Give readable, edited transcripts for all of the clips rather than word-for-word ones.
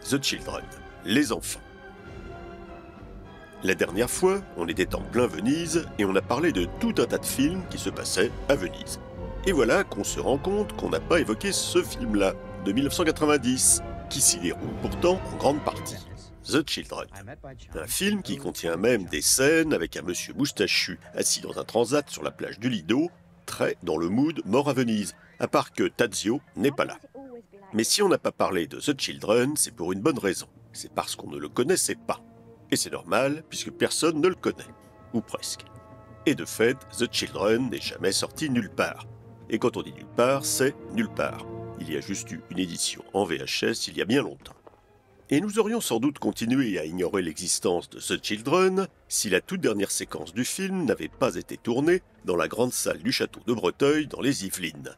The Children, les enfants. La dernière fois, on était en plein Venise et on a parlé de tout un tas de films qui se passaient à Venise. Et voilà qu'on se rend compte qu'on n'a pas évoqué ce film-là, de 1990, qui s'y déroule pourtant en grande partie. The Children. Un film qui contient même des scènes avec un monsieur moustachu assis dans un transat sur la plage du Lido, très dans le mood mort à Venise, à part que Tadzio n'est pas là. Mais si on n'a pas parlé de The Children, c'est pour une bonne raison. C'est parce qu'on ne le connaissait pas. Et c'est normal, puisque personne ne le connaît. Ou presque. Et de fait, The Children n'est jamais sorti nulle part. Et quand on dit nulle part, c'est nulle part. Il y a juste eu une édition en VHS il y a bien longtemps. Et nous aurions sans doute continué à ignorer l'existence de The Children si la toute dernière séquence du film n'avait pas été tournée dans la grande salle du château de Breteuil dans les Yvelines.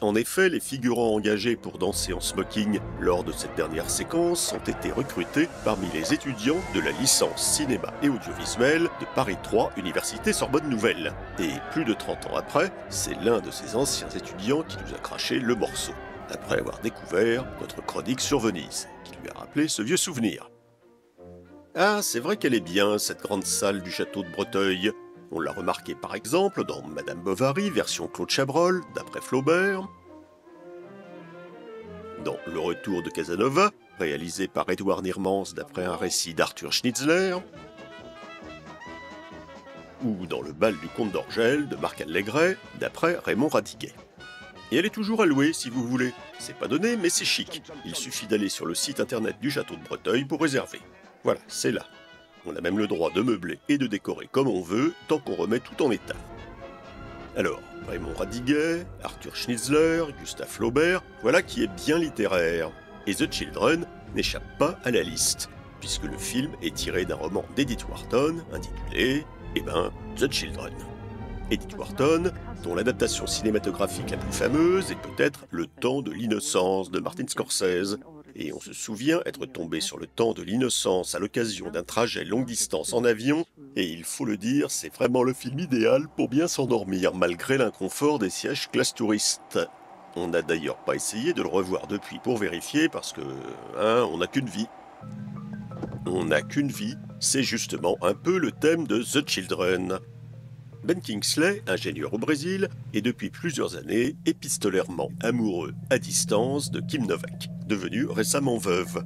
En effet, les figurants engagés pour danser en smoking lors de cette dernière séquence ont été recrutés parmi les étudiants de la licence cinéma et audiovisuel de Paris 3, Université Sorbonne Nouvelle. Et plus de 30 ans après, c'est l'un de ces anciens étudiants qui nous a craché le morceau, après avoir découvert notre chronique sur Venise, qui lui a rappelé ce vieux souvenir. Ah, c'est vrai qu'elle est bien, cette grande salle du château de Breteuil. On l'a remarqué par exemple dans Madame Bovary, version Claude Chabrol, d'après Flaubert, dans Le Retour de Casanova, réalisé par Édouard Niermans d'après un récit d'Arthur Schnitzler, ou dans Le Bal du Comte d'Orgel de Marc Allégret, d'après Raymond Radiguet. Et elle est toujours à louer si vous voulez. C'est pas donné, mais c'est chic. Il suffit d'aller sur le site internet du château de Breteuil pour réserver. Voilà, c'est là. On a même le droit de meubler et de décorer comme on veut, tant qu'on remet tout en état. Alors, Raymond Radiguet, Arthur Schnitzler, Gustave Flaubert, voilà qui est bien littéraire. Et The Children n'échappe pas à la liste, puisque le film est tiré d'un roman d'Edith Wharton, intitulé, The Children. Edith Wharton, dont l'adaptation cinématographique la plus fameuse est peut-être Le Temps de l'innocence de Martin Scorsese. Et on se souvient être tombé sur Le Temps de l'innocence à l'occasion d'un trajet longue distance en avion, et il faut le dire, c'est vraiment le film idéal pour bien s'endormir malgré l'inconfort des sièges classe touriste. On n'a d'ailleurs pas essayé de le revoir depuis pour vérifier parce que, on n'a qu'une vie. On n'a qu'une vie, c'est justement un peu le thème de The Children. Ben Kingsley, ingénieur au Brésil, est depuis plusieurs années épistolairement amoureux à distance de Kim Novak, devenue récemment veuve.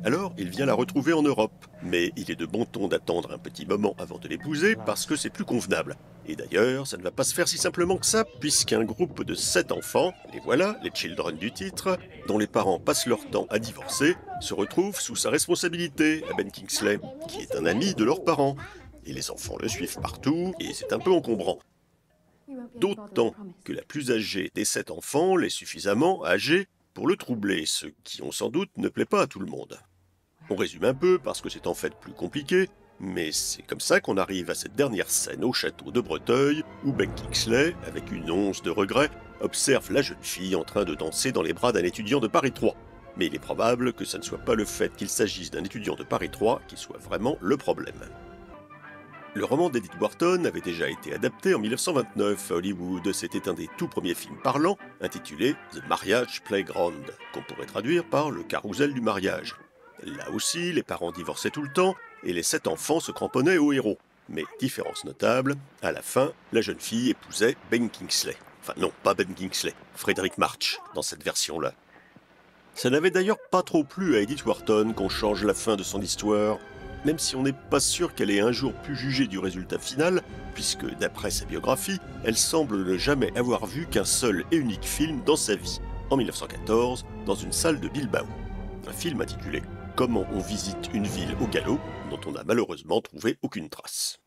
Alors, il vient la retrouver en Europe, mais il est de bon ton d'attendre un petit moment avant de l'épouser parce que c'est plus convenable. Et d'ailleurs, ça ne va pas se faire si simplement que ça, puisqu'un groupe de 7 enfants, les voilà, les Children du titre, dont les parents passent leur temps à divorcer, se retrouvent sous sa responsabilité à Ben Kingsley, qui est un ami de leurs parents. Et les enfants le suivent partout, et c'est un peu encombrant. D'autant que la plus âgée des 7 enfants l'est suffisamment âgée pour le troubler, ce qui, on sans doute, ne plaît pas à tout le monde. On résume un peu, parce que c'est en fait plus compliqué, mais c'est comme ça qu'on arrive à cette dernière scène au château de Breteuil, où Ben Kingsley, avec une once de regret, observe la jeune fille en train de danser dans les bras d'un étudiant de Paris 3. Mais il est probable que ça ne soit pas le fait qu'il s'agisse d'un étudiant de Paris 3 qui soit vraiment le problème. Le roman d'Edith Wharton avait déjà été adapté en 1929 à Hollywood. C'était un des tout premiers films parlants, intitulé The Marriage Playground, qu'on pourrait traduire par le carrousel du mariage. Là aussi, les parents divorçaient tout le temps, et les 7 enfants se cramponnaient au héros. Mais, différence notable, à la fin, la jeune fille épousait Ben Kingsley. Enfin non, pas Ben Kingsley, Frédéric March, dans cette version-là. Ça n'avait d'ailleurs pas trop plu à Edith Wharton qu'on change la fin de son histoire, même si on n'est pas sûr qu'elle ait un jour pu juger du résultat final, puisque, d'après sa biographie, elle semble ne jamais avoir vu qu'un seul et unique film dans sa vie, en 1914, dans une salle de Bilbao. Un film intitulé « Comment on visite une ville au galop », dont on n'a malheureusement trouvé aucune trace.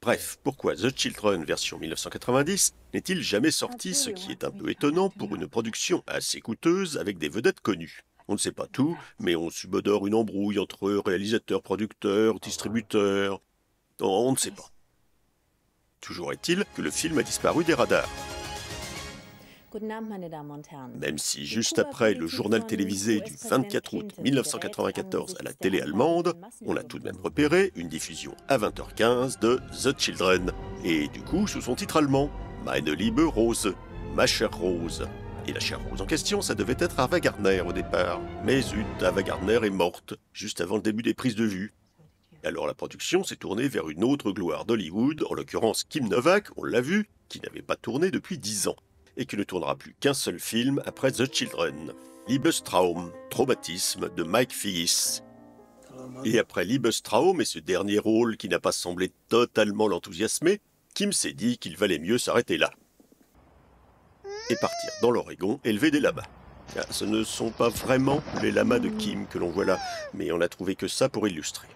Bref, pourquoi The Children version 1990 n'est-il jamais sorti, ce qui est un peu étonnant pour une production assez coûteuse avec des vedettes connues? On ne sait pas tout, mais on subodore une embrouille entre réalisateurs, producteurs, distributeurs. On ne sait pas. Toujours est-il que le film a disparu des radars. Même si juste après le journal télévisé du 24 août 1994 à la télé allemande, on a tout de même repéré une diffusion à 20h15 de The Children, et du coup sous son titre allemand, Meine liebe Rose, ma chère Rose. Et la chair rose en question, ça devait être Ava Gardner au départ. Mais zut, Ava Gardner est morte, juste avant le début des prises de vue. Alors la production s'est tournée vers une autre gloire d'Hollywood, en l'occurrence Kim Novak, on l'a vu, qui n'avait pas tourné depuis 10 ans, et qui ne tournera plus qu'un seul film après The Children. Liebestraum, traumatisme de Mike Figgis. Et après Liebestraum et ce dernier rôle qui n'a pas semblé totalement l'enthousiasmer, Kim s'est dit qu'il valait mieux s'arrêter là. Et partir dans l'Oregon élever des lamas. Ah, ce ne sont pas vraiment les lamas de Kim que l'on voit là, mais on n'a trouvé que ça pour illustrer.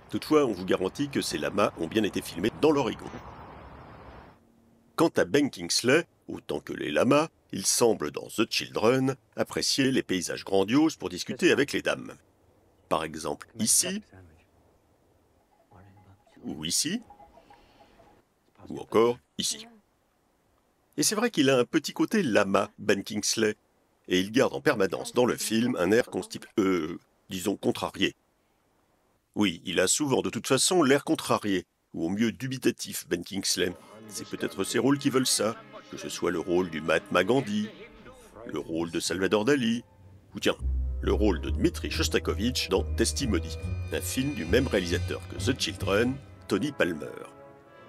Toutefois, on vous garantit que ces lamas ont bien été filmés dans l'Oregon. Quant à Ben Kingsley, autant que les lamas, il semble dans The Children apprécier les paysages grandioses pour discuter avec les dames. Par exemple ici, ou ici, ou encore ici. Et c'est vrai qu'il a un petit côté lama, Ben Kingsley, et il garde en permanence dans le film un air disons contrarié. Oui, il a souvent de toute façon l'air contrarié, ou au mieux dubitatif, Ben Kingsley. C'est peut-être ces rôles qui veulent ça, que ce soit le rôle du Mahatma Gandhi, le rôle de Salvador Dali, ou tiens, le rôle de Dmitri Shostakovich dans Testimony, un film du même réalisateur que The Children, Tony Palmer.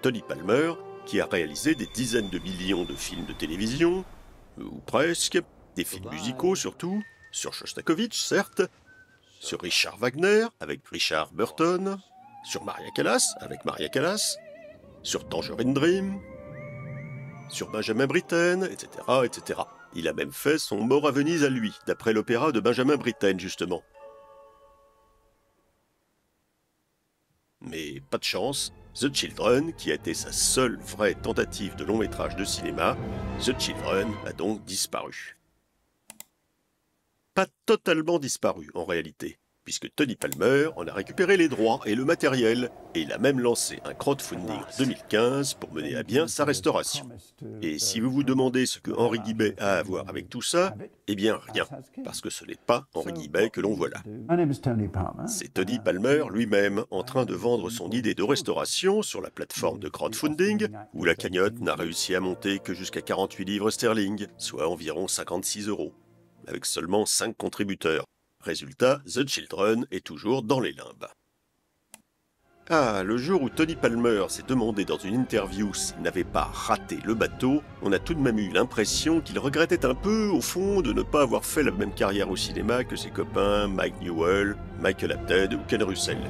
Tony Palmer, qui a réalisé des dizaines de millions de films de télévision, ou presque, des films musicaux surtout, sur Shostakovich certes, sur Richard Wagner avec Richard Burton, sur Maria Callas avec Maria Callas, sur Tangerine Dream, sur Benjamin Britten, etc., etc. Il a même fait son Mort à Venise à lui, d'après l'opéra de Benjamin Britten, justement. Mais pas de chance, The Children, qui a été sa seule vraie tentative de long métrage de cinéma, The Children a donc disparu. Pas totalement disparu, en réalité, puisque Tony Palmer en a récupéré les droits et le matériel, et il a même lancé un crowdfunding en 2015 pour mener à bien sa restauration. Et si vous vous demandez ce que Henri Guibet a à voir avec tout ça, eh bien rien, parce que ce n'est pas Henri Guibet que l'on voit là. C'est Tony Palmer lui-même en train de vendre son idée de restauration sur la plateforme de crowdfunding, où la cagnotte n'a réussi à monter que jusqu'à 48 livres sterling, soit environ 56 €, avec seulement 5 contributeurs. Résultat, The Children est toujours dans les limbes. Ah, le jour où Tony Palmer s'est demandé dans une interview s'il n'avait pas raté le bateau, on a tout de même eu l'impression qu'il regrettait un peu, au fond, de ne pas avoir fait la même carrière au cinéma que ses copains Mike Newell, Michael Apted ou Ken Russell.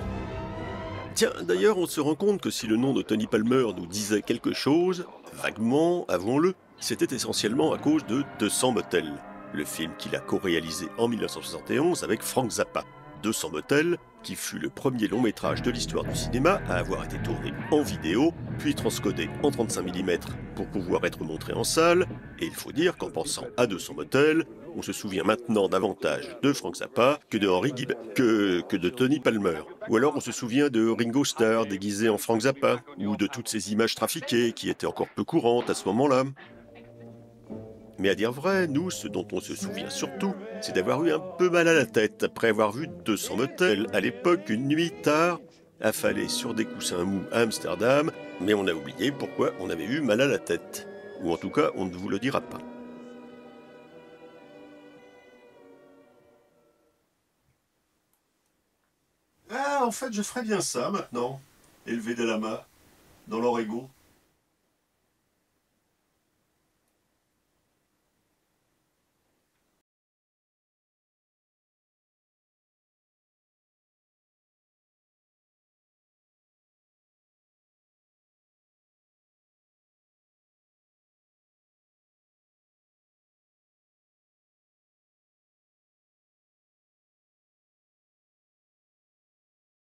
Tiens, d'ailleurs, on se rend compte que si le nom de Tony Palmer nous disait quelque chose, vaguement, avouons-le, c'était essentiellement à cause de 200 motels, le film qu'il a co-réalisé en 1971 avec Frank Zappa. 200 motels, qui fut le premier long métrage de l'histoire du cinéma à avoir été tourné en vidéo, puis transcodé en 35 mm pour pouvoir être montré en salle, et il faut dire qu'en pensant à 200 motels, on se souvient maintenant davantage de Frank Zappa que de Henri Guibet, que de Tony Palmer. Ou alors on se souvient de Ringo Starr déguisé en Frank Zappa, ou de toutes ces images trafiquées qui étaient encore peu courantes à ce moment-là. Mais à dire vrai, nous, ce dont on se souvient surtout, c'est d'avoir eu un peu mal à la tête après avoir vu 200 motels à l'époque une nuit tard, affalés sur des coussins mous à Amsterdam, mais on a oublié pourquoi on avait eu mal à la tête. Ou en tout cas, on ne vous le dira pas. Ah, en fait, je ferais bien ça maintenant. Élever des lamas dans l'Oregon.